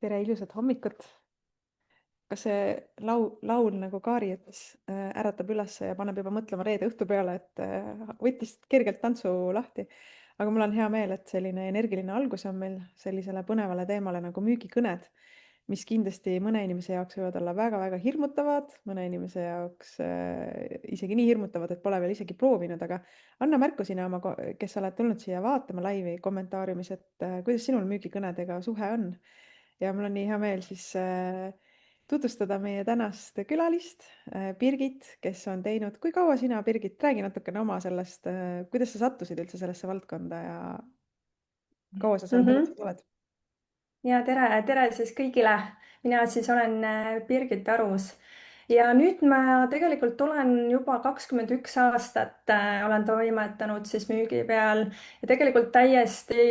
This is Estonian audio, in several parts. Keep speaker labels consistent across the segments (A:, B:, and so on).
A: tere, ilusat hommikut. Kas see laul nagu Kaari ütles, äratab üles ja paneb juba mõtlema reede õhtu peale, et võttis kergelt tantsu lahti. Aga mul on hea meel, et selline energiline algus on meil sellisele põnevale teemale nagu müügikõned, mis kindlasti mõne inimese jaoks võivad olla väga-väga hirmutavad, mõne inimese jaoks isegi nii hirmutavad, et pole veel isegi proovinud, aga anna märku sina kes sa oled tulnud siia vaatama laivi kommentaariumis, et kuidas sinul müügikõnedega suhe on. Ja mul on nii hea meel siis tutvustada meie tänast külalist, Birgit, kes on teinud, kui kaua sina, Birgit, räägi natukene oma sellest, kuidas sa sattusid üldse sellesse valdkonda ja kaua sa seal
B: Mhm.
A: tegutsenud oled?
B: Ja tere siis kõigile. Mina siis olen Birgit Arus ja nüüd ma tegelikult olen juba 21 aastat olen toimetanud siis müügi peal ja tegelikult täiesti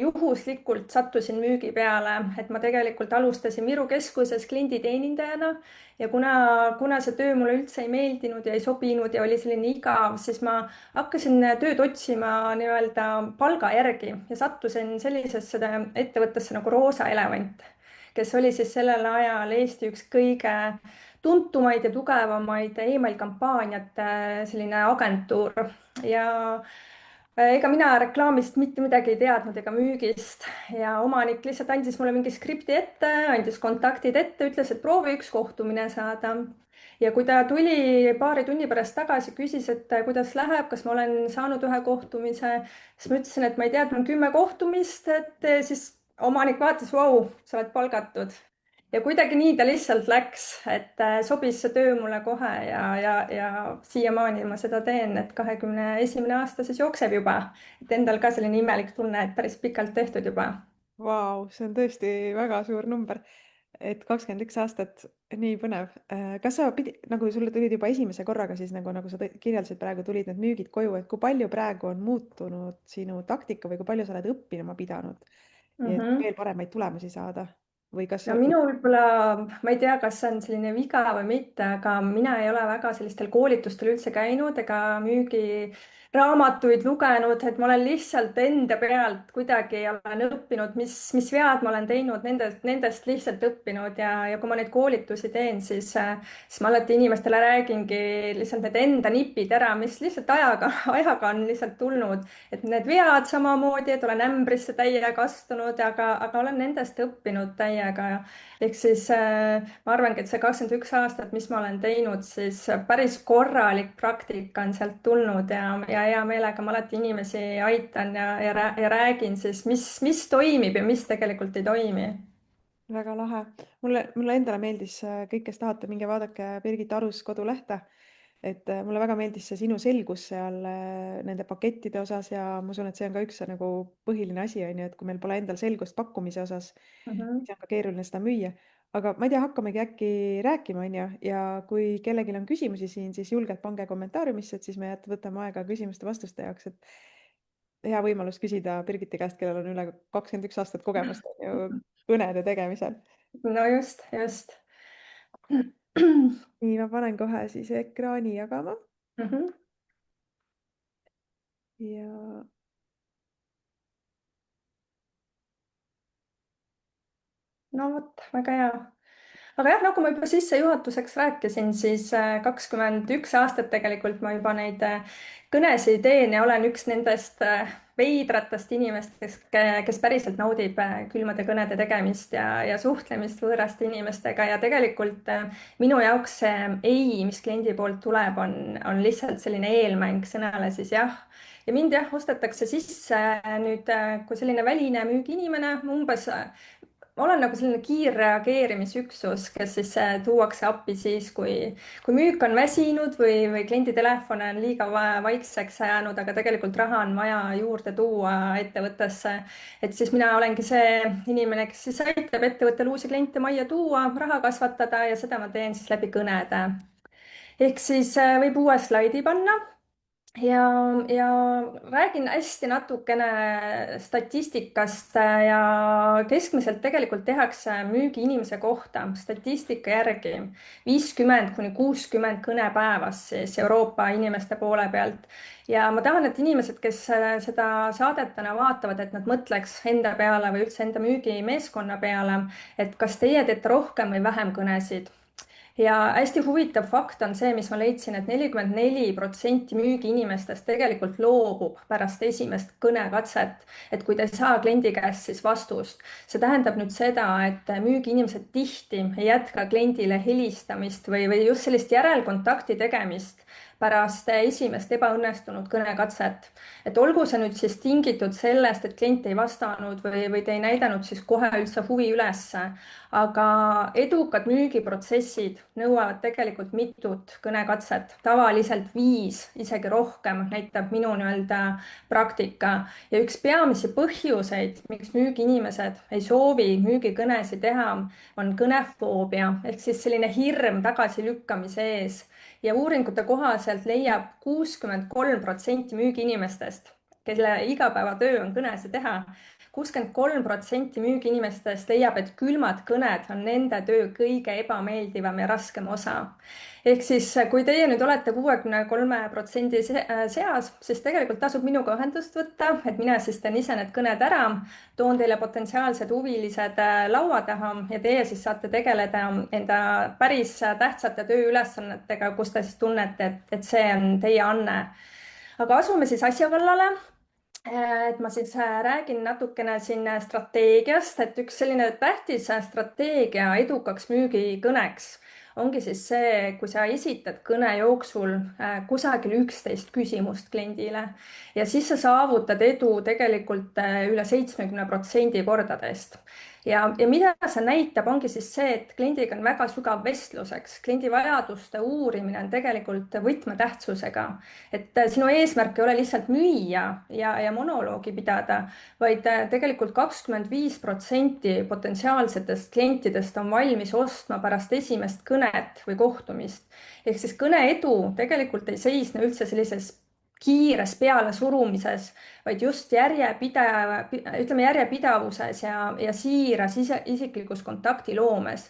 B: juhuslikult sattusin müügi peale, et ma tegelikult alustasin Viru keskuses klienditeenindajana ja kuna see töö mulle üldse ei meeldinud ja ei sobinud ja oli selline igav, siis ma hakkasin tööd otsima nii-öelda palga järgi ja sattusin sellisesse ettevõttesse nagu Roosa Elevant, kes oli siis sellel ajal Eesti üks kõige tuntumaid ja tugevamaid email kampaaniate selline agentuur ja ega mina reklaamist mitte midagi ei teadnud ega müügist ja omanik lihtsalt andis mulle mingi skripti ette, andis kontaktid ette, ütles, et proovi üks kohtumine saada. Ja kui ta tuli paari tunni pärast tagasi, küsis, et kuidas läheb, kas ma olen saanud ühe kohtumise, siis ma ütlesin, et ma ei tea, et mul on 10 kohtumist, et siis omanik vaatas, vau, sa oled palgatud. Ja kuidagi nii ta lihtsalt läks, et sobis see töö mulle kohe ja siiamaani ma seda teen, et 21. aasta siis jookseb juba. Et endal ka selline imelik tunne, et päris pikalt tehtud juba.
A: Vau, see on tõesti väga suur number, et 21 aastat, nii põnev. Kas sa nagu sulle tulid juba esimese korraga siis nagu sa kirjeldasid, praegu tulid need müügid koju, et kui palju praegu on muutunud sinu taktika või kui palju sa oled õppima pidanud, et
B: Mhm.
A: veel paremaid tulemusi saada või kas
B: No minul võib-olla, ma ei tea, kas see on selline viga või mitte, aga mina ei ole väga sellistel koolitustel üldse käinud ega müügiraamatuid lugenud, et ma olen lihtsalt enda pealt kuidagi olen õppinud, mis vead ma olen teinud, nendest lihtsalt õppinud ja kui ma neid koolitusi teen, siis ma alati inimestele räägingi lihtsalt need enda nipid ära, mis lihtsalt ajaga on lihtsalt tulnud, et need vead samamoodi, et olen ämbrisse täiega astunud, aga olen nendest õppinud täiega ehk siis ma arvangi, et see 21 aastat, mis ma olen teinud, siis päris korralik praktika on sealt tulnud ja hea meelega ma alati inimesi aitan ja räägin siis, mis toimib ja mis tegelikult ei toimi.
A: väga lahe. Mulle endale meeldis, kõik, kes tahate, minge vaadake Birgit Arus kodulehte. Et mulle väga meeldis see sinu selgus seal nende pakettide osas ja ma usun, et see on ka üks nagu põhiline asi, on ju, et kui meil pole endal selgust pakkumise osas,
B: Mhm.
A: siis on ka keeruline seda müüa. Aga ma ei tea, hakkamegi äkki rääkima, on ju, ja kui kellelgi on küsimusi siin, siis julgelt pange kommentaariumisse, et siis me võtame aega küsimuste-vastuste jaoks, et hea võimalus küsida Birgiti käest, kellel on üle 21 aastat kogemust on ju kõnede tegemisel.
B: No just.
A: Nii, ma panen kohe siis ekraani jagama
B: Mhm.
A: ja
B: No vot, väga hea. Aga jah, nagu ma juba sissejuhatuseks rääkisin, siis 21 aastat tegelikult ma juba neid kõnesid teen ja olen üks nendest veidratest inimestest, kes päriselt naudib külmade kõnede tegemist ja suhtlemist võõraste inimestega ja tegelikult minu jaoks see ei, mis kliendi poolt tuleb, on lihtsalt selline eelmäng sõnale siis jah. ja mind jah, ostetakse sisse nüüd kui selline väline müügiinimene umbes ma olen nagu selline kiirreageerimisüksus, kes siis tuuakse appi siis, kui müük on väsinud või kliendi telefon on liiga vaikseks jäänud, aga tegelikult raha on vaja juurde tuua ettevõttesse. et siis mina olengi see inimene, kes siis aitab ettevõttel uusi kliente majja tuua, raha kasvatada ja seda ma teen siis läbi kõnede. ehk siis võib uue slaidi panna ja räägin hästi natukene statistikast ja keskmiselt tegelikult tehakse müügi inimese kohta statistika järgi 50–60 kõne päevas siis Euroopa inimeste poole pealt. Ja ma tahan, et inimesed, kes seda saadet täna vaatavad, et nad mõtleks enda peale või üldse enda müügimeeskonna peale, et kas teie teete rohkem või vähem kõnesid. Ja hästi huvitav fakt on see, mis ma leidsin, et 44% müügiinimestest tegelikult loobub pärast esimest kõnekatset, et kui ta ei saa kliendi käest siis vastust. See tähendab nüüd seda, et müügiinimesed tihti ei jätka kliendile helistamist või just sellist järelkontakti tegemist pärast esimest ebaõnnestunud kõnekatset. Et olgu see nüüd siis tingitud sellest, et klient ei vastanud või te ei näidanud siis kohe üldse huvi ülesse, aga edukad müügiprotsessid nõuavad tegelikult mitut kõnekatset, tavaliselt 5, isegi rohkem, näitab minu praktika. Ja üks peamisi põhjuseid, miks müügiinimesed ei soovi müügikõnesid teha, on kõnefoobia ehk siis selline hirm tagasilükkamise ees. Ja uuringute kohaselt leiab 63% müügiinimestest, kelle igapäevatöö on kõnesid teha, 63% müügiinimestest leiab, et külmad kõned on nende töö kõige ebameeldivam ja raskem osa. Ehk siis, kui teie nüüd olete 63% seas, siis tegelikult tasub minuga ühendust võtta, et mina siis teen ise need kõned ära, toon teile potentsiaalsed huvilised laua taha ja teie siis saate tegeleda enda päris tähtsate tööülesannetega, kus te siis tunnete, et see on teie anne. Aga asume siis asja kallale. Et ma siis räägin natukene siin strateegiast, et üks selline tähtis strateegia edukaks müügikõneks ongi siis see, kui sa esitad kõne jooksul kusagil 11 küsimust kliendile ja siis sa saavutad edu tegelikult üle 70% kordadest. Ja mida see näitab, ongi siis see, et kliendiga on väga sügav vestluseks. Kliendi vajaduste uurimine on tegelikult võtmetähtsusega. Et sinu eesmärk ei ole lihtsalt müüa ja monoloogi pidada, vaid tegelikult 25% potentsiaalsetest klientidest on valmis ostma pärast esimest kõnet või kohtumist. Ehk siis kõne edu tegelikult ei seisne üldse sellises kiires pealesurumises, vaid just järjepidavuses ja siiras isiklikus kontakti loomes.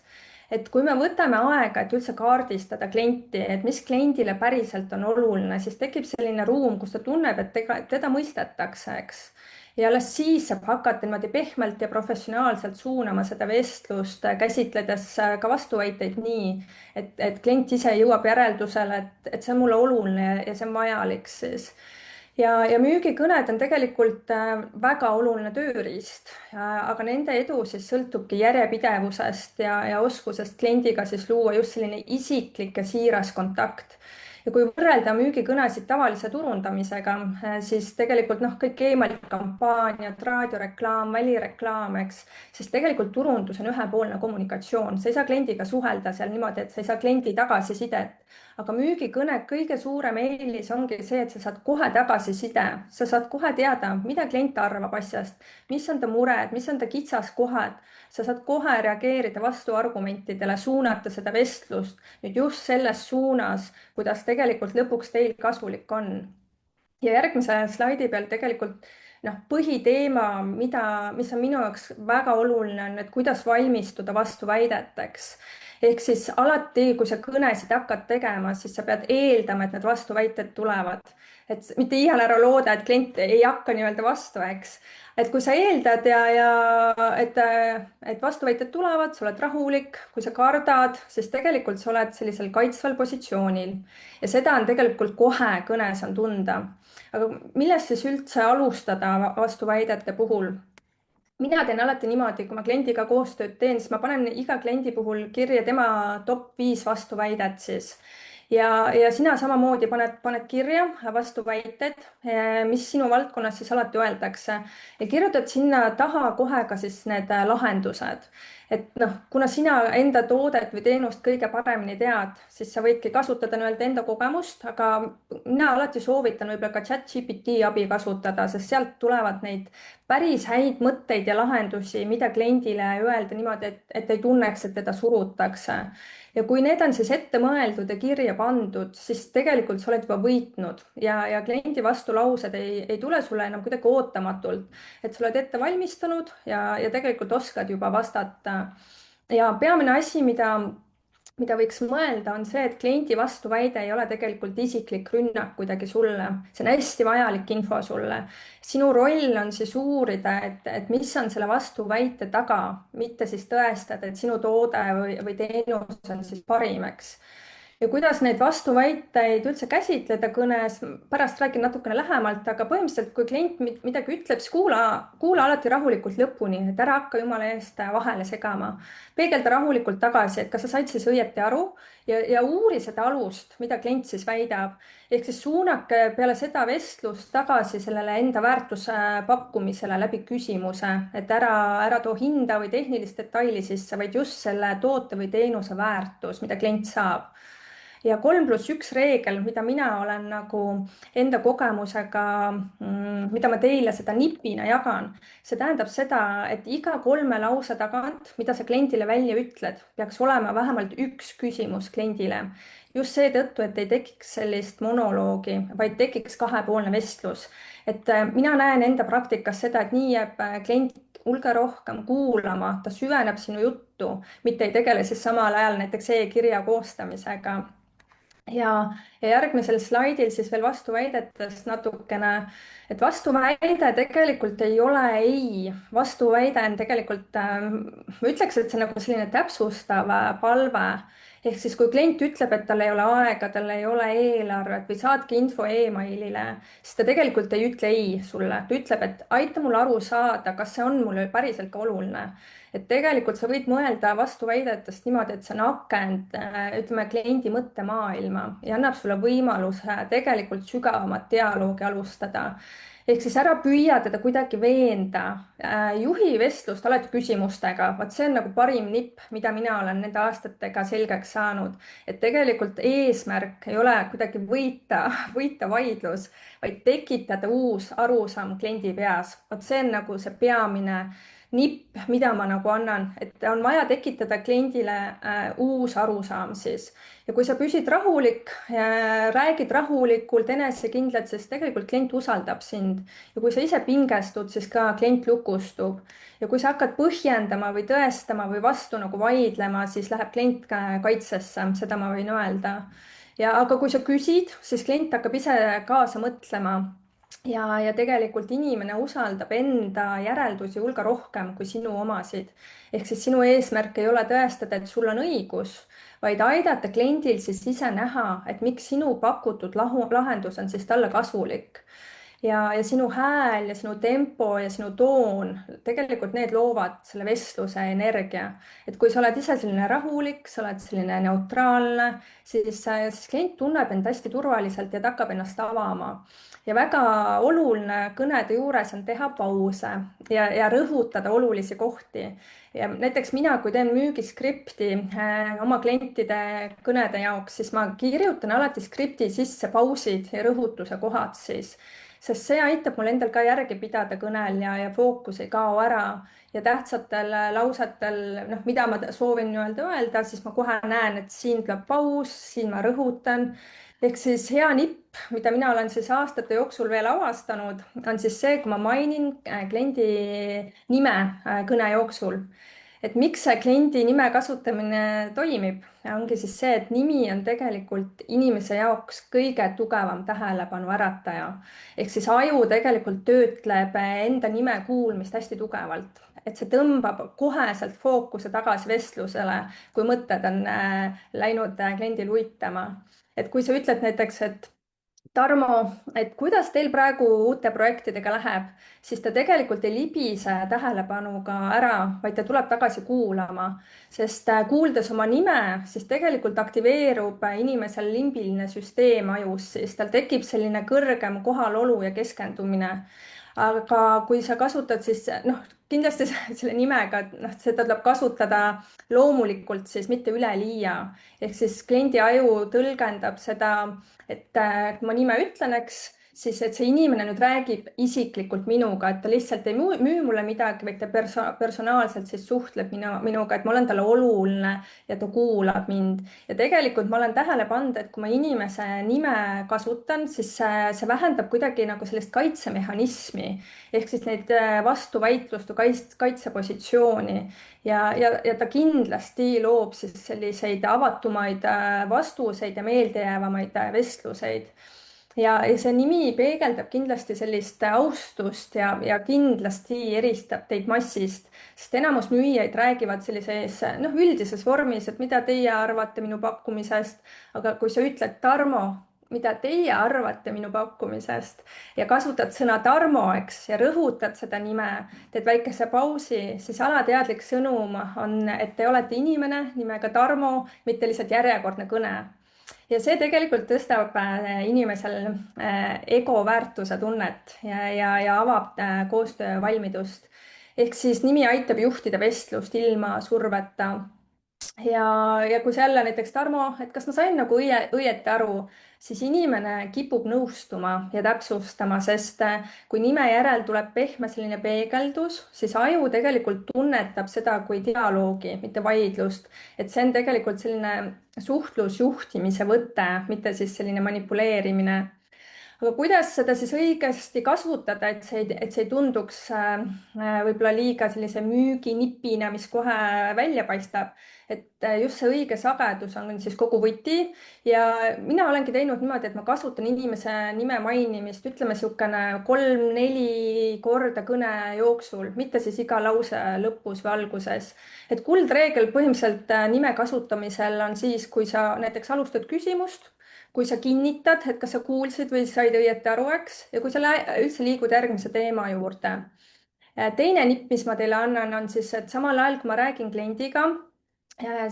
B: Et kui me võtame aega, et üldse kaardistada klienti, et mis kliendile päriselt on oluline, siis tekib selline ruum, kus ta tunneb, et teda mõistetakse, eks. Ja alles siis saab hakata niimoodi pehmelt ja professionaalselt suunama seda vestlust, käsitledes ka vastuväiteid nii, et klient ise jõuab järeldusele, et see on mulle oluline ja see on vajalik siis. Ja müügikõned on tegelikult väga oluline tööriist, aga nende edu siis sõltubki järjepidevusest ja oskusest kliendiga siis luua just selline isiklik ja siiras kontakt. Ja kui võrrelda müügikõnesid tavalise turundamisega, siis tegelikult kõik email-kampaaniad, raadioreklaam, välireklaam, eks, siis tegelikult turundus on ühepoolne kommunikatsioon. Sa ei saa kliendiga suhelda seal niimoodi, et sa ei saa kliendi tagasisidet. Aga müügikõne kõige suurem eelis ongi see, et sa saad kohe tagasiside. Sa saad kohe teada, mida klient arvab asjast, mis on ta mured, mis on ta kitsaskohad. Sa saad kohe reageerida vastuargumentidele, suunata seda vestlust nüüd just selles suunas, kuidas tegelikult lõpuks teil kasulik on. Ja järgmise slaidi peal tegelikult põhiteema, mis on minu jaoks väga oluline, on, et kuidas valmistuda vastuväideteks. Ehk siis alati, kui sa kõnesid hakkad tegema, siis sa pead eeldama, et need vastuväited tulevad. Et mitte iial ära looda, et klient ei hakka nii-öelda vastu, eks. Et kui sa eeldad et vastuväited tulevad, sa oled rahulik, kui sa kardad, siis tegelikult sa oled sellisel kaitsval positsioonil. Ja seda on tegelikult kohe kõnes on tunda. Aga millest siis üldse alustada vastuväidete puhul? Mina teen alati niimoodi, kui ma kliendiga koostööd teen, siis ma panen iga kliendi puhul kirja tema top 5 vastuväidet siis. Ja sina samamoodi paned kirja vastuväited, mis sinu valdkonnas siis alati öeldakse ja kirjutad sinna taha kohe ka siis need lahendused. Et kuna sina enda toodet või teenust kõige paremini tead, siis sa võidki kasutada nii-öelda enda kogemust, aga mina alati soovitan võib-olla ka ChatGPT abi kasutada, sest sealt tulevad neid päris häid mõtteid ja lahendusi, mida kliendile öelda niimoodi, et ei tunneks, et teda surutakse. Ja kui need on siis ette mõeldud ja kirja pandud, siis tegelikult sa oled juba võitnud ja kliendi vastulaused ei tule sulle enam kuidagi ootamatult, et sa oled ette valmistanud ja tegelikult oskad juba vastata. Ja peamine asi, mida võiks mõelda, on see, et kliendi vastuväide ei ole tegelikult isiklik rünnak kuidagi sulle. See on hästi vajalik info sulle. Sinu roll on siis uurida, et mis on selle vastuväite taga, mitte siis tõestada, et sinu toode või teenus on siis parim, eks. Ja kuidas neid vastuväiteid üldse käsitleda kõnes, pärast räägin natukene lähemalt, aga põhimõtteliselt, kui klient midagi ütleb, siis kuula alati rahulikult lõpuni, et ära hakka jumala eest vahele segama. Peegelda rahulikult tagasi, et kas sa said siis õieti aru ja uuri seda alust, mida klient siis väidab. Ehk siis suunake peale seda vestlust tagasi sellele enda väärtuse pakkumisele läbi küsimuse, et ära too hinda või tehnilist detaili sisse, vaid just selle toote või teenuse väärtus, mida klient saab. Ja 3+1 reegel, mida mina olen nagu enda kogemusega, mida ma teile seda nipina jagan, see tähendab seda, et iga 3 lause tagant, mida sa kliendile välja ütled, peaks olema vähemalt üks küsimus kliendile. Just seetõttu, et ei tekiks sellist monoloogi, vaid tekiks kahepoolne vestlus. Et mina näen enda praktikas seda, et nii jääb klient hulga rohkem kuulama, ta süveneb sinu juttu, mitte ei tegele siis samal ajal näiteks e-kirja koostamisega. Ja järgmisel slaidil siis veel vastuväidetest natukene, et vastuväide tegelikult ei ole ei. Vastuväide on tegelikult, ma ütleks, et see on nagu selline täpsustav palve. Ehk siis, kui klient ütleb, et tal ei ole aega, tal ei ole eelarvet või saatke info emailile, siis ta tegelikult ei ütle ei sulle. Ta ütleb, et aita mul aru saada, kas see on mulle päriselt ka oluline. Et tegelikult sa võid mõelda vastuväidetest niimoodi, et see on akent, ütleme, kliendi mõttemaailma ja annab sulle võimaluse tegelikult sügavamat dialoogi alustada. Ehk siis ära püüa teda kuidagi veenda. Juhi vestlust alati küsimustega. Vaat see on nagu parim nipp, mida mina olen nende aastatega selgeks saanud. Et tegelikult eesmärk ei ole kuidagi võita vaidlus, vaid tekitada uus arusaam kliendi peas. Vaat see on nagu see peamine nipp, mida ma nagu annan, et on vaja tekitada kliendile uus arusaam siis. Ja kui sa püsid rahulik, räägid rahulikult, enesekindlalt, siis tegelikult klient usaldab sind. Ja kui sa ise pingestud, siis ka klient lukustub. Ja kui sa hakkad põhjendama või tõestama või vastu nagu vaidlema, siis läheb klient kaitsesse, seda ma võin öelda. Aga kui sa küsid, siis klient hakkab ise kaasa mõtlema. Ja tegelikult inimene usaldab enda järeldusi hulga rohkem kui sinu omasid. Ehk siis sinu eesmärk ei ole tõestada, et sul on õigus, vaid aidata kliendil siis ise näha, et miks sinu pakutud lahendus on siis talle kasulik. Ja sinu hääl ja sinu tempo ja sinu toon, tegelikult need loovad selle vestluse energia. Et kui sa oled ise selline rahulik, sa oled selline neutraalne, siis klient tunneb end hästi turvaliselt ja ta hakkab ennast avama. Ja väga oluline kõnede juures on teha pause ja rõhutada olulisi kohti. Ja näiteks mina, kui teen müügiskripti oma klientide kõnede jaoks, siis ma kirjutan alati skripti sisse pausid ja rõhutuse kohad siis. Sest see aitab mul endal ka järgi pidada kõnel ja fookus ei kao ära. Ja tähtsatel lausetel, mida ma soovin öelda, siis ma kohe näen, et siin tuleb paus, siin ma rõhutan. Ehk siis hea nipp, mida mina olen siis aastate jooksul veel avastanud, on siis see, kui ma mainin kliendi nime kõne jooksul. Et miks see kliendi nime kasutamine toimib, ongi siis see, et nimi on tegelikult inimese jaoks kõige tugevam tähelepanu ärataja. Ehk siis aju tegelikult töötleb enda nime kuulmist hästi tugevalt. Et see tõmbab koheselt fookuse tagasi vestlusele, kui mõtted on läinud kliendil uitama. Et kui sa ütled näiteks, et Tarmo, et kuidas teil praegu uute projektidega läheb, siis ta tegelikult ei libise tähelepanuga ära, vaid ta tuleb tagasi kuulama. Sest kuuldes oma nime, siis tegelikult aktiveerub inimesel limbiline süsteem ajus, siis tal tekib selline kõrgem kohalolu ja keskendumine. Aga kui sa kasutad siis, kindlasti selle nimega, seda tuleb kasutada loomulikult siis mitte üleliia. Ehk siis kliendi aju tõlgendab seda, et kui ma nime ütlen, eks, siis et see inimene nüüd räägib isiklikult minuga, et ta lihtsalt ei müü mulle midagi, vaid ta personaalselt siis suhtleb minuga, et ma olen talle oluline ja ta kuulab mind. ja tegelikult ma olen tähele pannud, et kui ma inimese nime kasutan, siis see vähendab kuidagi nagu sellist kaitsemehhanismi ehk siis neid vastuväitlust või kaitsepositsiooni ja ta kindlasti loob siis selliseid avatumaid vastuseid ja meeldejäävamaid vestluseid ja see nimi peegeldab kindlasti sellist austust ja kindlasti eristab teid massist, sest enamus müüjaid räägivad sellises noh, üldises vormis, et mida teie arvate minu pakkumisest, aga kui sa ütled, Tarmo, mida teie arvate minu pakkumisest ja kasutad sõna Tarmo, eks, ja rõhutad seda nime, teed väikese pausi, siis alateadlik sõnum on, et te olete inimene nimega Tarmo, mitte lihtsalt järjekordne kõne ja see tegelikult tõstab inimesel ego väärtuse tunnet ja avab koostöövalmidust. ehk siis nimi aitab juhtida vestlust ilma surveta ja kui see jälle näiteks Tarmo, et kas ma sain nagu õieti aru, siis inimene kipub nõustuma ja täpsustama, sest kui nime järel tuleb pehme selline peegeldus, siis aju tegelikult tunnetab seda kui dialoogi, mitte vaidlust. et see on tegelikult selline suhtlusjuhtimise võte, mitte siis selline manipuleerimine. aga kuidas seda siis õigesti kasutada, et see ei tunduks võib-olla liiga sellise müüginipina, mis kohe välja paistab, et just see õige sagedus on siis kogu võti ja mina olengi teinud niimoodi, et ma kasutan inimese nime mainimist, ütleme niisugune 3-4 korda kõne jooksul, mitte siis iga lause lõpus või alguses. et kuldreegel põhimõtteliselt nime kasutamisel on siis, kui sa näiteks alustad küsimust, kui sa kinnitad, et kas sa kuulsid või said õieti aru, eks, ja kui sa üldse liigud järgmise teema juurde. teine nipp, mis ma teile annan, on siis, et samal ajal, kui ma räägin kliendiga,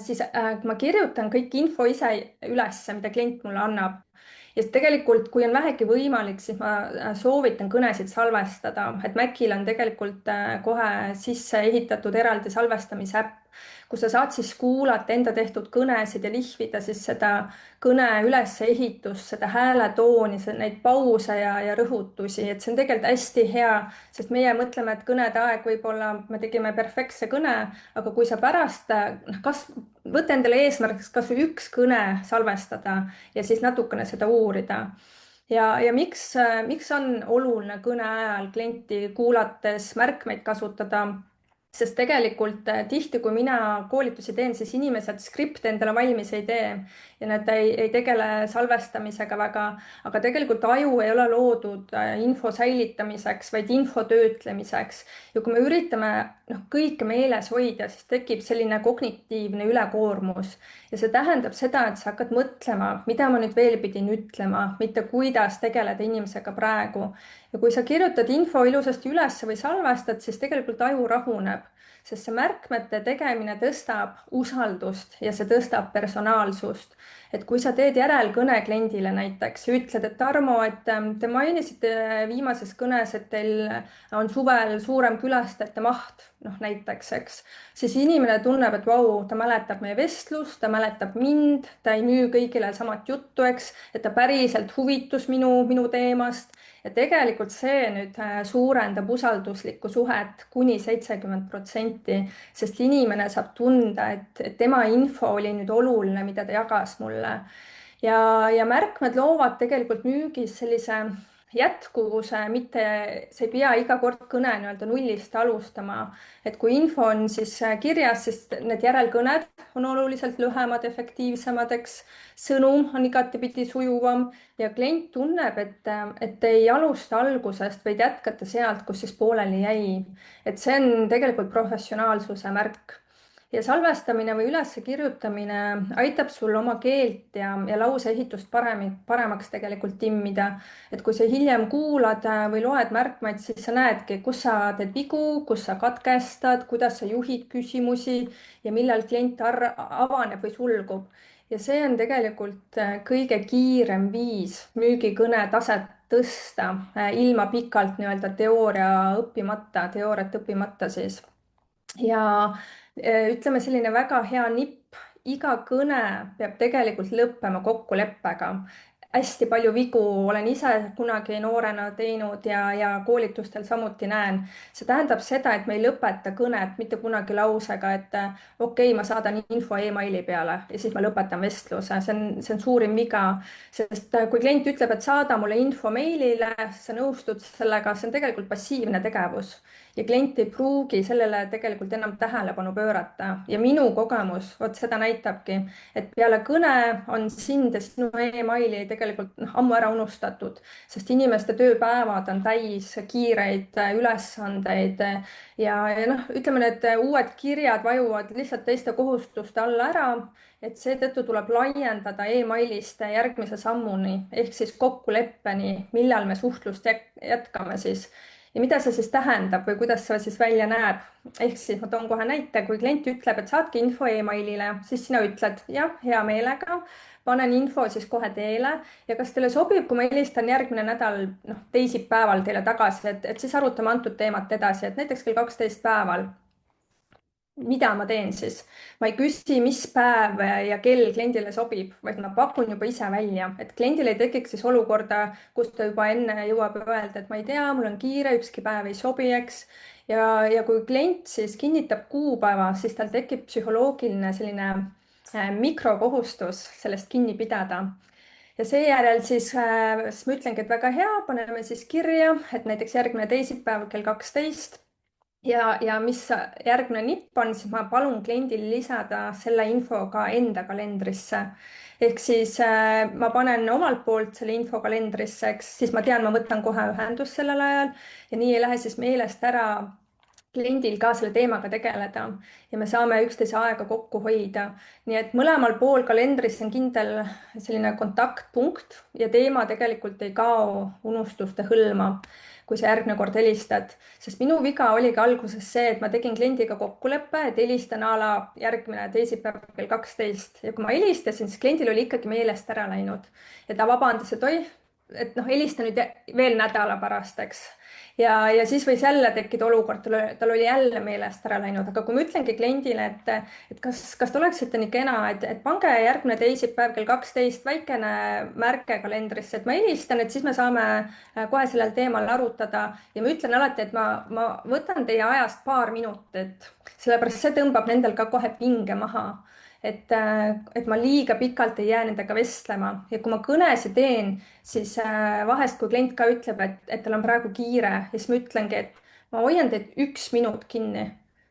B: siis ma kirjutan kõik info ise üles, mida klient mulle annab. ja tegelikult, kui on vähegi võimalik, siis ma soovitan kõnesid salvestada, et Macil on tegelikult kohe sisse ehitatud eraldi salvestamise äpp, kus sa saad siis kuulata enda tehtud kõnesid ja lihvida siis seda kõne ülesehitust, seda hääletooni, neid pause ja rõhutusi, et see on tegelikult hästi hea, sest meie mõtleme, et kõnede aeg võib-olla me tegime perfektse kõne, aga kui sa pärast, kas võta endale eesmärgiks kas või üks kõne salvestada ja siis natukene seda uurida ja miks on oluline kõne ajal klienti kuulates märkmeid kasutada, sest tegelikult tihti, kui mina koolitusi teen, siis inimesed skripte endale valmis ei tee ja nad ei tegele salvestamisega väga, aga tegelikult aju ei ole loodud info säilitamiseks, vaid info töötlemiseks. ja kui me üritame kõike meeles hoida, siis tekib selline kognitiivne ülekoormus ja see tähendab seda, et sa hakkad mõtlema, mida ma nüüd veel pidin ütlema, mitte kuidas tegeleda inimesega praegu. ja kui sa kirjutad info ilusasti üles või salvestad, siis tegelikult aju rahuneb, sest see märkmete tegemine tõstab usaldust ja see tõstab personaalsust. et kui sa teed järelkõne kliendile näiteks ja ütled, et Tarmo, et te mainisite viimases kõnes, et teil on suvel suurem külastajate maht, noh näiteks, eks, siis inimene tunneb, et vau, ta mäletab meie vestlust, ta mäletab mind, ta ei müü kõigile samat juttu, eks, et ta päriselt huvitus minu teemast ja tegelikult see nüüd suurendab usalduslikku suhet kuni 70%, sest inimene saab tunda, et tema info oli nüüd oluline, mida ta jagas mulle. ja märkmed loovad tegelikult müügis sellise jätkuvuse, mitte sa ei pea iga kord kõne nii-öelda nullist alustama. et kui info on siis kirjas, siis need järelkõned on oluliselt lühemad, efektiivsemad, eks. sõnum on igatepidi sujuvam ja klient tunneb, et ei alusta algusest, vaid jätkata sealt, kus siis pooleli jäi. et see on tegelikult professionaalsuse märk ja salvestamine või üleskirjutamine aitab sul oma keelt ja lauseehitust paremaks tegelikult timmida. et kui sa hiljem kuulad või loed märkmeid, siis sa näedki, kus sa teed vigu, kus sa katkestad, kuidas sa juhid küsimusi ja millal klient avaneb või sulgub. ja see on tegelikult kõige kiirem viis müügikõne taset tõsta ilma pikalt nii-öelda teooriat õppimata siis ja ütleme, selline väga hea nipp, iga kõne peab tegelikult lõppema kokkuleppega. hästi palju vigu olen ise kunagi noorena teinud ja koolitustel samuti näen. see tähendab seda, et me ei lõpeta kõnet mitte kunagi lausega, et okei, ma saadan info emaili peale ja siis ma lõpetan vestluse. See on suurim viga, sest kui klient ütleb, et saada mulle info meilile, sa nõustud sellega, see on tegelikult passiivne tegevus ja klient ei pruugi sellele tegelikult enam tähelepanu pöörata. ja minu kogemus, vot seda näitabki, et peale kõne on sind ja sinu emaili tegelikult ammu ära unustatud, sest inimeste tööpäevad on täis kiireid ülesandeid ja noh, ütleme, need uued kirjad vajuvad lihtsalt teiste kohustuste alla ära, et seetõttu tuleb laiendada emailist järgmise sammuni ehk siis kokkuleppeni, millal me suhtlust jätkame siis ja mida see siis tähendab või kuidas see siis välja näeb. ehk siis ma toon kohe näite, kui klient ütleb, et saatke info emailile, siis sina ütled jah, hea meelega, panen info siis kohe teele ja kas teile sobib, kui ma helistan järgmine nädal, noh, teisipäeval teile tagasi, et siis arutame antud teemat edasi, et näiteks kell 12 päeval. mida ma teen siis? ma ei küsi, mis päev ja kell kliendile sobib, vaid ma pakun juba ise välja, et kliendil ei tekiks siis olukorda, kus ta juba enne jõuab öelda, et ma ei tea, mul on kiire, ükski päev ei sobi, eks. ja kui klient siis kinnitab kuupäeva, siis tal tekib psühholoogiline selline mikrokohustus sellest kinni pidada ja seejärel siis ma ütlengi, et väga hea, paneme siis kirja, et näiteks järgmine teisipäev kell 12 ja mis järgmine nipp on, siis ma palun kliendil lisada selle info ka enda kalendrisse. ehk siis ma panen omalt poolt selle info kalendrisse, eks siis ma tean, ma võtan kohe ühendust sellel ajal ja nii ei lähe siis meelest ära kliendil ka selle teemaga tegeleda ja me saame üksteise aega kokku hoida. nii et mõlemal pool kalendris on kindel selline kontaktpunkt ja teema tegelikult ei kao unustuste hõlma, kui sa järgmine kord helistad, sest minu viga oligi alguses see, et ma tegin kliendiga kokkuleppe, et helistan a la järgmine teisipäev kell 12 ja kui ma helistasin, siis kliendil oli ikkagi meelest ära läinud ja ta vabandas, et oih, et noh, helista nüüd veel nädala pärast, eks ja siis võis jälle tekkida olukord, tal oli jälle meelest ära läinud, aga kui ma ütlengi kliendile, et kas te oleksite nii kena, et pange järgmine teisipäev kell 12 väikene märke kalendrisse, et ma helistan, et siis me saame kohe sellel teemal arutada ja ma ütlen alati, et ma võtan teie ajast paar minutit, sellepärast see tõmbab nendel ka kohe pinge maha et ma liiga pikalt ei jää nendega vestlema ja kui ma kõnesid teen, siis vahest, kui klient ka ütleb, et tal on praegu kiire ja siis ma ütlengi, et ma hoian teid 1 minut kinni,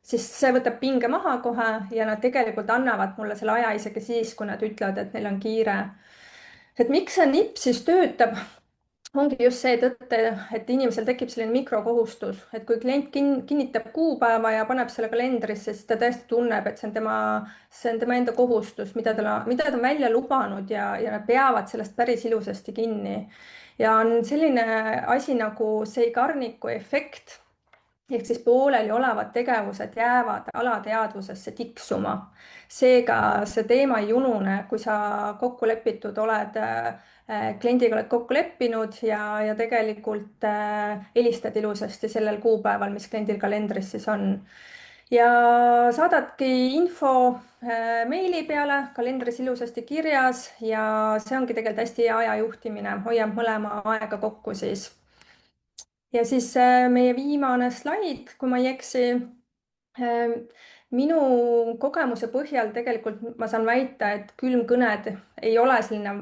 B: siis see võtab pinge maha kohe ja nad tegelikult annavad mulle selle aja isegi siis, kui nad ütlevad, et neil on kiire. et miks see nipp siis töötab? ongi just seetõttu, et inimesel tekib selline mikrokohustus, et kui klient kinnitab kuupäeva ja paneb selle kalendrisse, siis ta tõesti tunneb, et see on tema enda kohustus, mida ta on välja lubanud ja nad peavad sellest päris ilusasti kinni. ja on selline asi nagu seigarniku efekt ehk siis pooleliolevad tegevused jäävad alateadvusesse tiksuma. seega see teema ei unune, kui sa kokku lepitud oled, kliendiga oled kokku leppinud ja tegelikult helistad ilusasti sellel kuupäeval, mis kliendil kalendris siis on. ja saadadki info meili peale, kalendris ilusasti kirjas ja see ongi tegelikult hästi hea aja juhtimine, hoiab mõlema aega kokku siis ja siis meie viimane slaid, kui ma ei eksi. minu kogemuse põhjal tegelikult ma saan väita, et külmkõned ei ole selline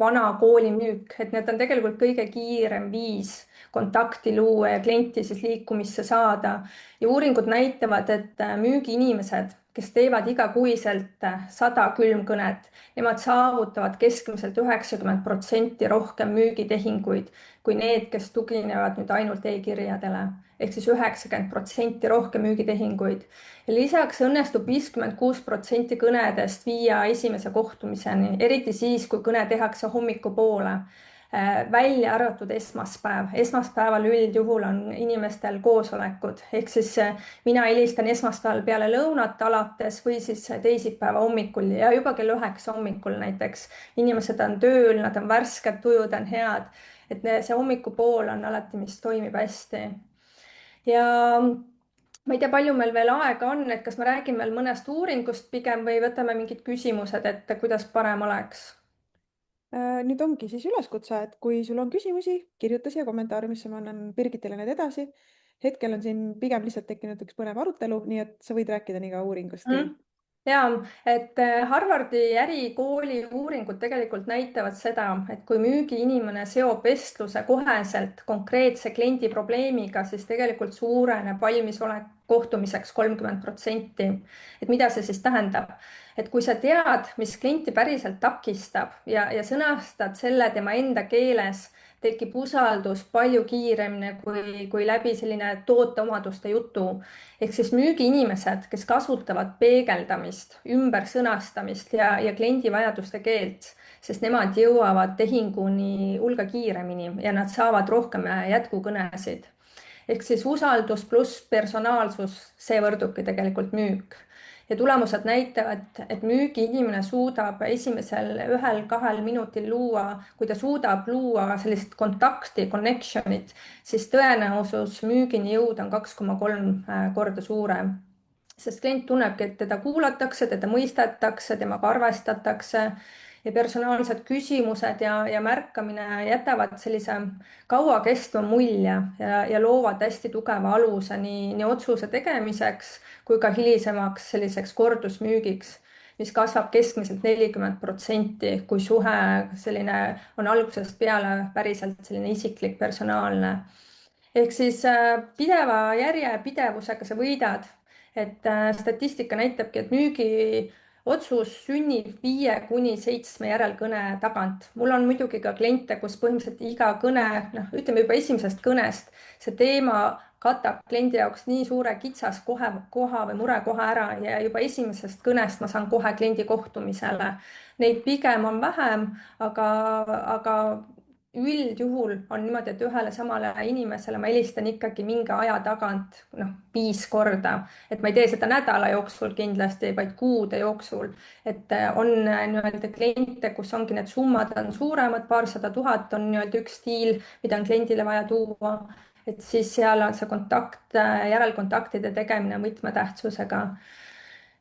B: vana kooli müük, et need on tegelikult kõige kiirem viis kontakti luua ja klienti siis liikumisse saada. ja uuringud näitavad, et müügiinimesed, kes teevad igakuiselt 100 külmkõnet, nemad saavutavad keskmiselt 90% rohkem müügitehinguid kui need, kes tuginevad nüüd ainult e-kirjadele ehk siis 90% rohkem müügitehinguid. ja lisaks õnnestub 56% kõnedest viia esimese kohtumiseni, eriti siis, kui kõne tehakse hommikupoole, välja arvatud esmaspäev. esmaspäeval üldjuhul on inimestel koosolekud ehk siis mina helistan esmaspäeval peale lõunat alates või siis teisipäeva hommikul ja juba kell 9 hommikul näiteks. inimesed on tööl, nad on värsked, tujud on head, et see hommikupool on alati, mis toimib hästi. ja ma ei tea, palju meil veel aega on, et kas ma räägin veel mõnest uuringust pigem või võtame mingid küsimused ette, kuidas parem oleks?
A: Nüüd ongi siis üleskutse, et kui sul on küsimusi, kirjuta siia kommentaariumisse, ma annan Birgitile need edasi. Hetkel on siin pigem lihtsalt tekkinud üks põnev arutelu, nii et sa võid rääkida nii ka uuringustki.
B: Ja, et Harvardi ärikooli uuringud tegelikult näitavad seda, et kui müügiinimene seob vestluse koheselt konkreetse kliendi probleemiga, siis tegelikult suureneb valmisolek kohtumiseks 30%. Et mida see siis tähendab? Et kui sa tead, mis klienti päriselt takistab ja sõnastad selle tema enda keeles, tekib usaldus palju kiiremini kui läbi selline tooteomaduste jutu. Ehk siis müügiinimesed, kes kasutavad peegeldamist, ümbersõnastamist ja kliendi vajaduste keelt, sest nemad jõuavad tehinguni hulga kiiremini ja nad saavad rohkem jätkukõnesid. Ehk siis usaldus pluss personaalsus, see võrdubki tegelikult müük. Ja tulemused näitavad, et müügiinimene suudab esimesel 1-2 minutil luua, kui ta suudab luua sellist kontakti, connection'it, siis tõenäosus müügini jõuda on 2,3 korda suurem. Sest klient tunnebki, et teda kuulatakse, teda mõistetakse, temaga arvestatakse ja personaalsed küsimused ja märkamine jätavad sellise kauakestva mulje ja loovad hästi tugeva aluse nii otsuse tegemiseks kui ka hilisemaks selliseks kordusmüügiks, mis kasvab keskmiselt 40%, kui suhe selline on algusest peale päriselt selline isiklik, personaalne. Ehk siis pideva järjepidevusega sa võidad, et statistika näitabki, et müügiotsus sünnib 5-7 järelkõne tagant. Mul on muidugi ka kliente, kus põhimõtteliselt iga kõne, ütleme juba esimesest kõnest, see teema katab kliendi jaoks nii suure kitsaskoha või murekoha ära ja juba esimesest kõnest ma saan kohe kliendi kohtumisele. Neid pigem on vähem, aga üldjuhul on niimoodi, et ühele samale inimesele ma helistan ikkagi mingi aja tagant 5 korda, et ma ei tee seda nädala jooksul kindlasti, vaid kuude jooksul. Et on nii-öelda kliente, kus ongi need summad on suuremad, paarsada tuhat on nii-öelda üks diil, mida on kliendile vaja tuua. Et siis seal on see kontakt, järelkontaktide tegemine võtmetähtsusega.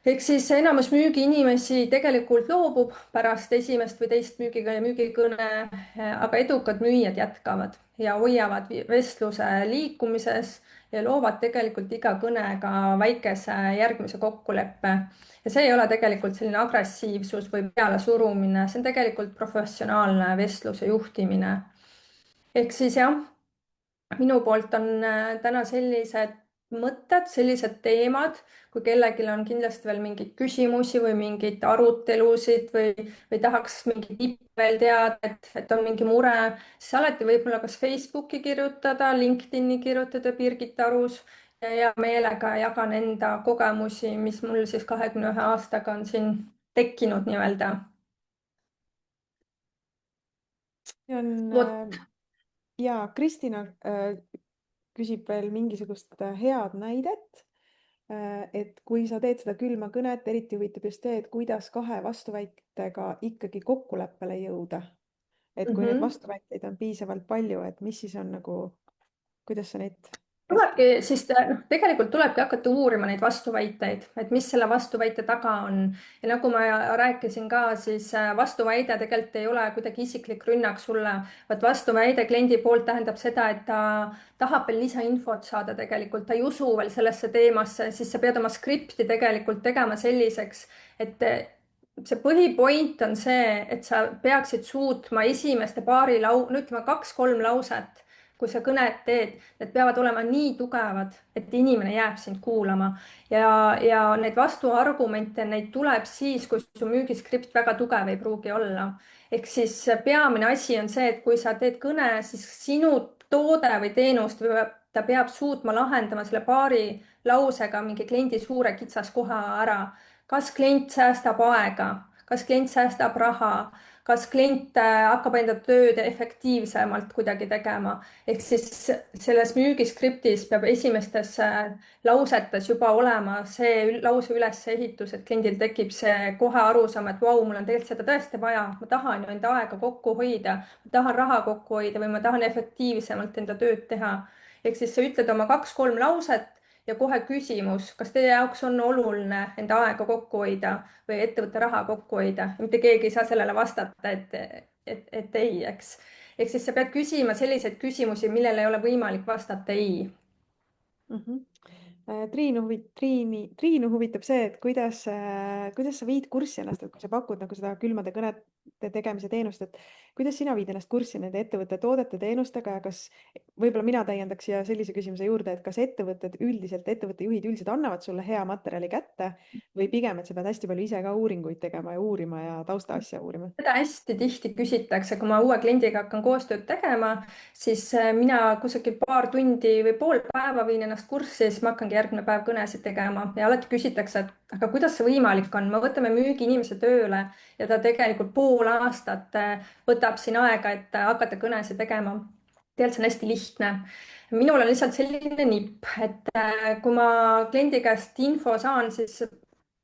B: Ehk siis enamus müügiinimesi tegelikult loobub pärast esimest või teist müügikõne, aga edukad müüjad jätkavad ja hoiavad vestluse liikumises ja loovad tegelikult iga kõnega väikese järgmise kokkuleppe. Ja see ei ole tegelikult selline agressiivsus või pealesurumine, see on tegelikult professionaalne vestluse juhtimine. Ehk siis jah, minu poolt on täna sellised mõtted, sellised teemad, kui kellelgi on kindlasti veel mingeid küsimusi või mingeid arutelusid või tahaks mingi tipp veel teada, et on mingi mure, siis alati võib mulle kas Facebooki kirjutada, LinkedIni kirjutada Birgit Arus ja meelega jagan enda kogemusi, mis mul siis 21 aastaga on siin tekkinud nii-öelda.
A: Ja Kristina küsib veel mingisugust head näidet, et kui sa teed seda külma kõnet, eriti huvitab just see, et kuidas 2 vastuväitega ikkagi kokkuleppele jõuda. Et kui neid vastuväiteid on piisavalt palju, et mis siis on kuidas sa neid...
B: Siis tegelikult tulebki hakata uurima neid vastuväiteid, et mis selle vastuväite taga on. Ja nagu ma rääkisin ka, siis vastuväide tegelikult ei ole kuidagi isiklik rünnak sulle, vaid vastuväide kliendi poolt tähendab seda, et ta tahab veel lisainfot saada tegelikult, ta ei usu veel sellesse teemasse, siis sa pead oma skripti tegelikult tegema selliseks, et see põhipoint on see, et sa peaksid suutma esimeste paari ütleme 2-3 lauset, kui sa kõnet teed, need peavad olema nii tugevad, et inimene jääb sind kuulama ja neid vastuargumente, neid tuleb siis, kui su müügiskript väga tugev ei pruugi olla. Ehk siis peamine asi on see, et kui sa teed kõne, siis sinu toode või teenust ta peab suutma lahendama selle paari lausega mingi kliendi suure kitsaskoha ära. Kas klient säästab aega, kas klient säästab raha, kas klient hakkab enda tööd efektiivsemalt kuidagi tegema. Ehk siis selles müügiskriptis peab esimestes lausetes juba olema see lause ülesehitus, et kliendil tekib see kohe arusaam, et vau, mul on tegelikult seda tõesti vaja, ma tahan ju enda aega kokku hoida, ma tahan raha kokku hoida või ma tahan efektiivsemalt enda tööd teha. Ehk siis sa ütled oma 2-3 lauset ja kohe küsimus, kas teie jaoks on oluline enda aega kokku hoida või ettevõtte raha kokku hoida. Mitte keegi ei saa sellele vastata, et ei, eks. ehk siis sa pead küsima selliseid küsimusi, millele ei ole võimalik vastata ei.
A: Mhm. Triinu huvitab see, et kuidas sa viid kurssi ennast, et kui sa pakud nagu seda külmade kõnede tegemise teenust, et kuidas sina viid ennast kurssi nende ettevõtte toodete, teenustega ja kas, võib-olla mina täiendaks siia sellise küsimuse juurde, et kas ettevõtte juhid üldiselt annavad sulle hea materjali kätte või pigem, et sa pead hästi palju ise ka uuringuid tegema ja uurima ja taustaasja uurima?
B: seda hästi tihti küsitakse, kui ma uue kliendiga hakkan koostööd tegema, siis mina kusagil paar tundi või pool päeva viin ennast kurssi, siis ma hakkangi järgmine päev kõnesid tegema ja alati küsitakse, et aga kuidas see võimalik on, me võtame müügiinimese tööle ja ta tegelikult pool aastat võtab siin aega, et hakata kõnesid tegema. tegelikult see on hästi lihtne. minul on lihtsalt selline nipp, et kui ma kliendi käest info saan, siis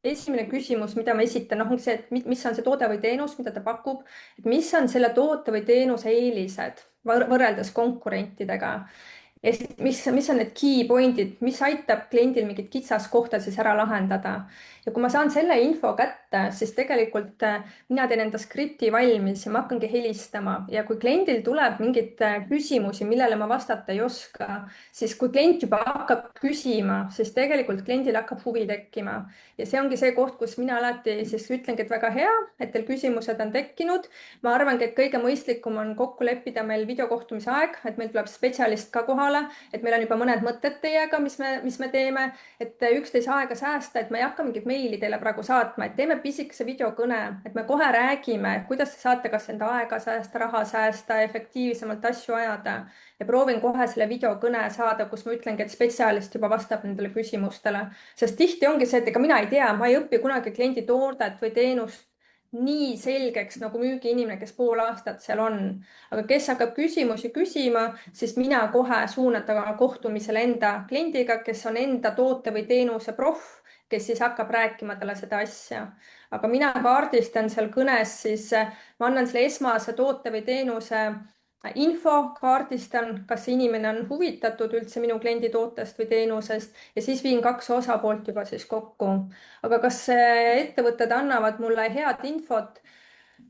B: esimene küsimus, mida ma esitan, noh, on see, et mis on see toode või teenus, mida ta pakub, et mis on selle toote või teenuse eelised võrreldes konkurentidega. Ja siis, mis on need key point'id, mis aitab kliendil mingit kitsaskohta siis ära lahendada. Ja kui ma saan selle info kätte, siis tegelikult mina teen enda skripti valmis ja ma hakkangi helistama ja kui kliendil tuleb mingeid küsimusi, millele ma vastata ei oska, siis kui klient juba hakkab küsima, siis tegelikult kliendil hakkab huvi tekkima. Ja see ongi see koht, kus mina alati siis ütlengi, et väga hea, et teil küsimused on tekkinud. Ma arvangi, et kõige mõistlikum on kokku leppida meil videokohtumise aeg, et meil tuleb spetsialist ka kohale, et meil on juba mõned mõtted teiega, mis me teeme, et üksteise aega säästa, et ma ei hakka mingit meili teile praegu saatma, et teeme pisikese videokõne, et me kohe räägime, kuidas te saate kas enda aega säästa, raha säästa, efektiivsemalt asju ajada ja proovin kohe selle videokõne saada, kus ma ütlengi, et spetsialist juba vastab nendele küsimustele, sest tihti ongi see, et ega mina ei tea, ma ei õpi kunagi kliendi toodet või teenust nii selgeks nagu müügiinimene, kes pool aastat seal on. aga kes hakkab küsimusi küsima, siis mina kohe suunan ta kohtumisele enda kliendiga, kes on enda toote või teenuse proff, kes siis hakkab rääkima talle seda asja. aga mina kaardistan seal kõnes, siis ma annan selle esmase toote või teenuse info, kaardistan, kas see inimene on huvitatud üldse minu kliendi tootest või teenusest ja siis viin kaks osapoolt juba siis kokku. aga kas ettevõtted annavad mulle head infot?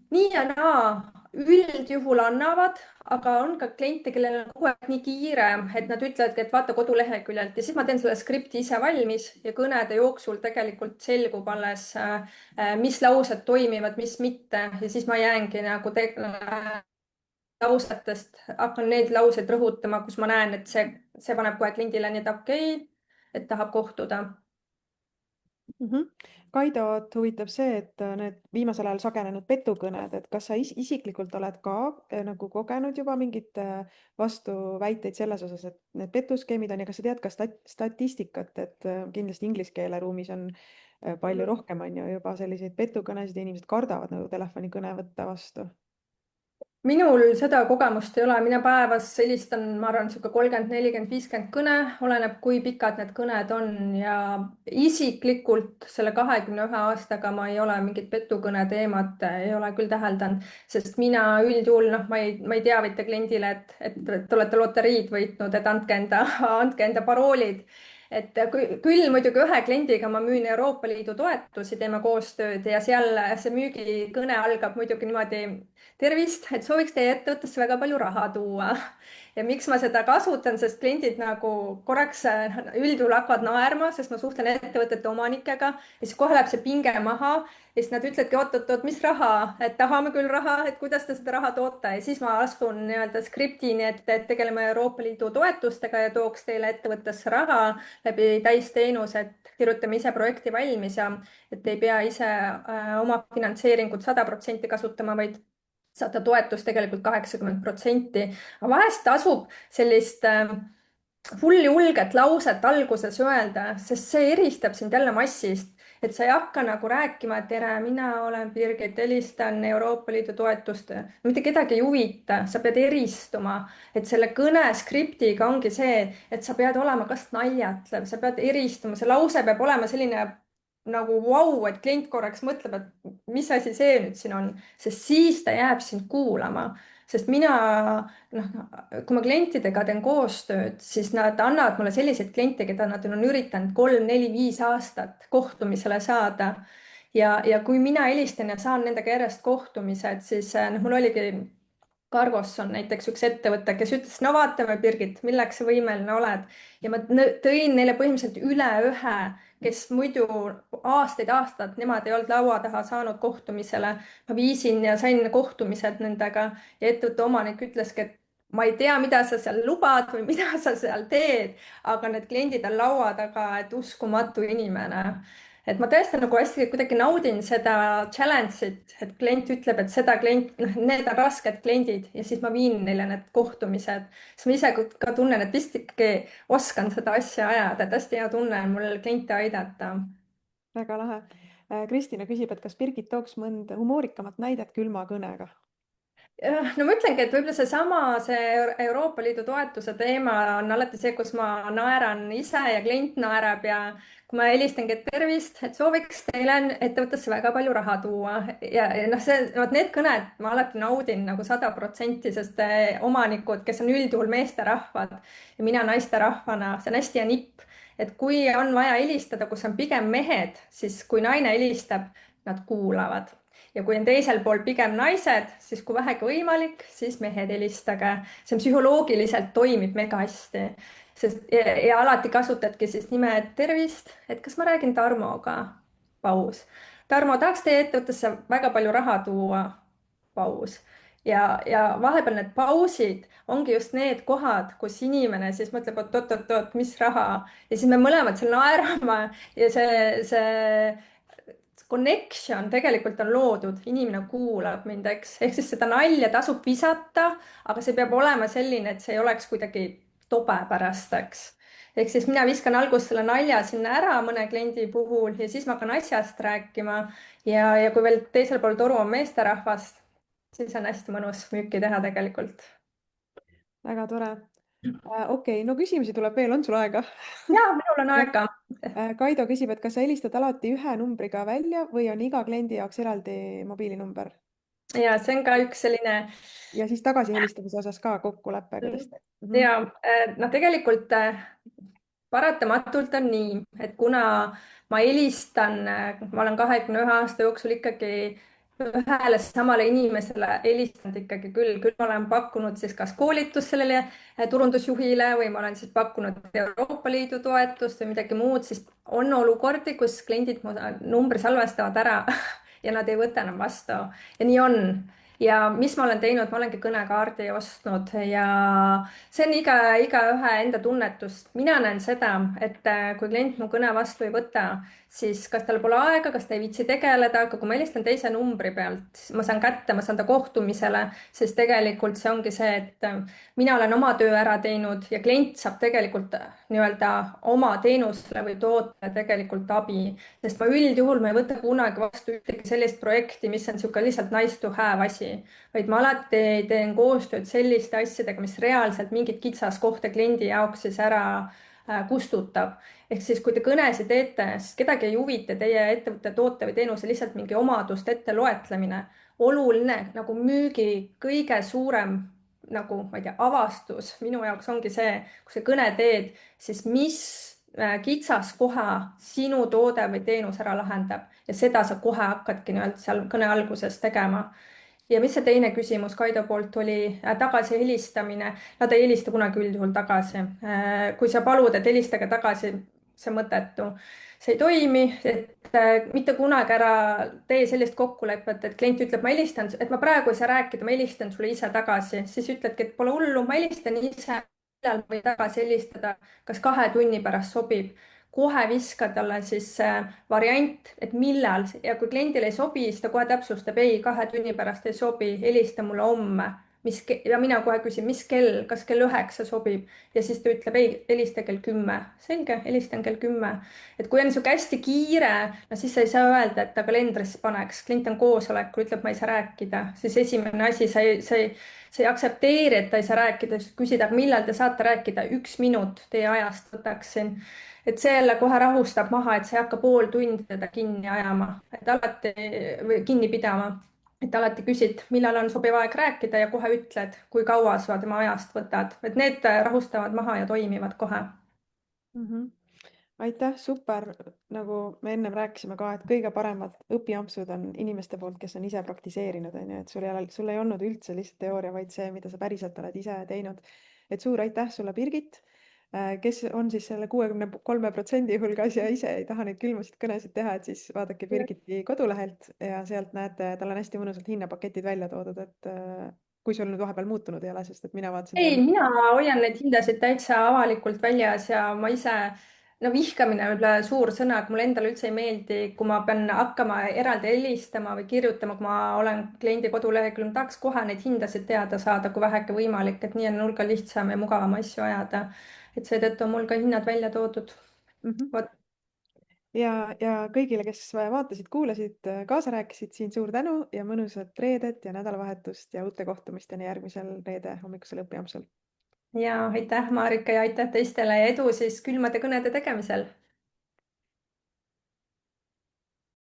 B: nii ja naa, üldjuhul annavad, aga on ka kliente, kellel on kogu aeg nii kiire, et nad ütlevadki, et vaata koduleheküljelt ja siis ma teen selle skripti ise valmis ja kõnede jooksul tegelikult selgub alles, mis laused toimivad, mis mitte ja siis ma jäängi nagu lausetest, hakkan neid lauseid rõhutama, kus ma näen, et see paneb kohe kliendile nii, et okei, et tahab kohtuda.
A: Kaidot huvitab see, et need viimasel ajal sagenenud petukõned, et kas sa isiklikult oled ka nagu kogenud juba mingeid vastuväiteid selles osas, et need petuskeemid on ja kas sa tead ka statistikat, et kindlasti inglise keele ruumis on palju rohkem on ju juba selliseid petukõnesid ja inimesed kardavad nagu telefonikõne võtta vastu.
B: minul seda kogemust ei ole, mina päevas helistan, ma arvan, niisugune 30, 40, 50 kõne, oleneb, kui pikad need kõned on ja isiklikult selle 21 aastaga ma ei ole mingit petukõne teemat, ei ole küll täheldanud, sest mina üldjuhul, noh, ma ei teavita kliendile, et te olete loteriid võitnud, et andke enda paroolid. et küll muidugi ühe kliendiga ma müün Euroopa Liidu toetusi, teeme koostööd ja seal see müügikõne algab muidugi niimoodi. tervist, et sooviks teie ettevõttesse väga palju raha tuua. ja miks ma seda kasutan, sest kliendid nagu korraks üldjuhul hakkavad naerma, sest ma suhtlen ettevõtete omanikega ja siis kohe läheb see pinge maha ja siis nad ütlevadki, oot-oot-oot, mis raha, et tahame küll raha, et kuidas te seda raha toote ja siis ma astun nii-öelda skriptini, et tegeleme Euroopa Liidu toetustega ja tooks teile ettevõttesse raha läbi täisteenuse, et kirjutame ise projekti valmis ja et ei pea ise oma finantseeringut 100% kasutama, vaid saada toetust tegelikult 80%. aga vahest tasub sellist fulli julget lauset alguses öelda, sest see eristab sind jälle massist, et sa ei hakka nagu rääkima, et tere, mina olen Birgit, helistan Euroopa Liidu toetust. mitte kedagi ei huvita, sa pead eristuma, et selle kõne skriptiga ongi see, et sa pead olema kas naljatlev, sa pead eristuma, see lause peab olema selline nagu vau, et klient korraks mõtleb, et mis asi see nüüd siin on, sest siis ta jääb sind kuulama. sest mina, noh, kui ma klientidega teen koostööd, siis nad annavad mulle selliseid kliente, keda nad on üritanud 3, 4, 5 aastat kohtumisele saada. ja kui mina helistan ja saan nendega järjest kohtumised, siis noh, mul oligi Cargos on näiteks üks ettevõte, kes ütles, no vaatame, Birgit, milleks sa võimeline oled. Ja ma tõin neile põhimõtteliselt üle ühe, kes muidu aastaid, nemad ei olnud laua taha saanud kohtumisele. Ma viisin ja sain kohtumised nendega ja ettevõtte omanik ütleski, et ma ei tea, mida sa seal lubad või mida sa seal teed, aga need kliendid on laua taga, et uskumatu inimene. Et ma tõesti nagu hästi kuidagi naudin seda challenge'it, et klient ütleb, et seda need on rasked kliendid ja siis ma viin neile need kohtumised. siis ma ise ka tunnen, et vist ikkagi oskan seda asja ajada, et hästi hea tunne on mul kliente aidata.
A: väga lahe. Kristina küsib, et kas Birgit tooks mõnda humoorikamat näidet külma kõnega?
B: No ma ütlengi, et võib-olla see Euroopa Liidu toetuse teema on alati see, kus ma naeran ise ja klient naerab ja kui ma helistangi, et tervist, et sooviks teile ettevõttesse väga palju raha tuua ja noh, vot need kõned ma alati naudin nagu 100%, sest omanikud, kes on üldjuhul meesterahvad ja mina naisterahvana, see on hästi hea nipp, et kui on vaja helistada, kus on pigem mehed, siis kui naine helistab, nad kuulavad ja kui on teisel pool pigem naised, siis kui vähegi võimalik, siis mehed helistage. see on psühholoogiliselt toimib mega hästi, sest ja alati kasutadki siis nime, et tervist, et kas ma räägin Tarmoga? Paus. Tarmo, tahaks teie ettevõttesse väga palju raha tuua? Paus. ja vahepeal need pausid ongi just need kohad, kus inimene siis mõtleb, oot, mis raha ja siis me mõlemad seal naerame ja see connection tegelikult on loodud, inimene kuulab mind, eks, ehk siis seda nalja tasub visata, aga see peab olema selline, et see ei oleks kuidagi tobe pärast, eks. ehk siis mina viskan alguses selle nalja sinna ära mõne kliendi puhul ja siis ma hakkan asjast rääkima ja kui veel teisel pool toru on meesterahvas, siis on hästi mõnus müüki teha tegelikult.
A: väga tore. Okei, no küsimusi tuleb veel, on sul aega?
B: ja minul on aega.
A: Kaido küsib, et kas sa helistad alati ühe numbriga välja või on iga kliendi jaoks eraldi mobiilinumber?
B: ja see on ka üks selline.
A: Ja siis tagasihelistamise osas ka kokkulepe, kuidas teed?
B: ja noh, tegelikult paratamatult on nii, et kuna ma helistan, ma olen 21 aasta jooksul ikkagi ühele samale inimesele helistanud ikkagi küll ma olen pakkunud siis kas koolitust sellele turundusjuhile või ma olen siis pakkunud Euroopa Liidu toetust või midagi muud, siis on olukordi, kus kliendid mu numbri salvestavad ära ja nad ei võta enam vastu ja nii on. ja mis ma olen teinud, ma olengi kõnekaardi ostnud ja see on igaühe enda tunnetus. mina näen seda, et kui klient mu kõne vastu ei võta, siis kas tal pole aega, kas ta ei viitsi tegeleda, aga kui ma helistan teise numbri pealt, ma saan kätte, ma saan ta kohtumisele, sest tegelikult see ongi see, et mina olen oma töö ära teinud ja klient saab tegelikult nii-öelda oma teenusele või tootele tegelikult abi, sest ma üldjuhul ma ei võta kunagi vastu ühtegi sellist projekti, mis on niisugune lihtsalt nice to have asi, vaid ma alati teen koostööd selliste asjadega, mis reaalselt mingit kitsaskohta kliendi jaoks siis ära kustutab. ehk siis, kui te kõnesid teete, siis kedagi ei huvita teie ettevõtte toote või teenuse lihtsalt mingi omaduste ette loetlemine. oluline nagu müügi kõige suurem nagu, ma ei tea, avastus minu jaoks ongi see, kui sa kõne teed, siis mis kitsaskoha sinu toode või teenus ära lahendab ja seda sa kohe hakkadki nii-öelda seal kõne alguses tegema. ja mis see teine küsimus Kaido poolt oli, tagasihelistamine. Nad ei helista kunagi üldjuhul tagasi. kui sa palud, et helistage tagasi, see mõttetu, see ei toimi, et mitte kunagi ära tee sellist kokkulepet, et klient ütleb, ma helistan, et ma praegu ei saa rääkida, ma helistan sulle ise tagasi, siis ütledki, et pole hullu, ma helistan ise, millal või tagasi helistada, kas 2 tunni pärast sobib. kohe viska talle siis variant, et millal ja kui kliendile ei sobi, siis ta kohe täpsustab, ei, 2 tunni pärast ei sobi, helista mulle homme. ja mina kohe küsin, mis kell, kas kell 9 sobib ja siis ta ütleb, ei, helista kell 10. selge, helistan kell 10. et kui on niisugune hästi kiire, no siis sa ei saa öelda, et ta kalendrisse paneks, klient on koosolekul, ütleb, ma ei saa rääkida, siis esimene asi, sa ei aktsepteeri, et ta ei saa rääkida, siis küsid, aga millal te saate rääkida, 1 minut teie ajast võtaksin. et see jälle kohe rahustab maha, et sa ei hakka pool tundi teda kinni ajama, et alati või kinni pidama. et alati küsid, millal on sobiv aeg rääkida ja kohe ütled, kui kaua sa tema ajast võtad, et need rahustavad maha ja toimivad kohe.
A: aitäh, super. nagu me ennem rääkisime ka, et kõige paremad õpiampsud on inimeste poolt, kes on ise praktiseerinud, on ju, et sul ei olnud üldse lihtsalt teooria, vaid see, mida sa päriselt oled ise teinud. et suur aitäh sulle, Birgit, kes on siis selle 63% hulgas ja ise ei taha neid külmasid kõnesid teha, et siis vaadake Birgiti kodulehelt ja sealt näete, tal on hästi mõnusalt hinnapaketid välja toodud, et kui sul nüüd vahepeal muutunud ei ole, sest et mina vaatasin
B: ei,
A: teie
B: mina hoian neid hindasid täitsa avalikult väljas ja ma ise, no vihkamine on võib-olla suur sõna, aga mulle endale üldse ei meeldi, kui ma pean hakkama eraldi helistama või kirjutama, kui ma olen kliendi koduleheküljel, ma tahaks kohe neid hindasid teada saada, kui vähegi võimalik, et nii on hulga lihtsam ja mugavam asju ajada. et seetõttu on mul ka hinnad välja toodud.
A: mm.
B: vot.
A: ja kõigile, kes vaatasid, kuulasid, kaasa rääkisid, siin suur tänu ja mõnusat reedet ja nädalavahetust ja uute kohtumisteni järgmisel reede hommikusel õpiampsul.
B: Ja aitäh, Marika, ja aitäh teistele ja edu siis külmade kõnede tegemisel.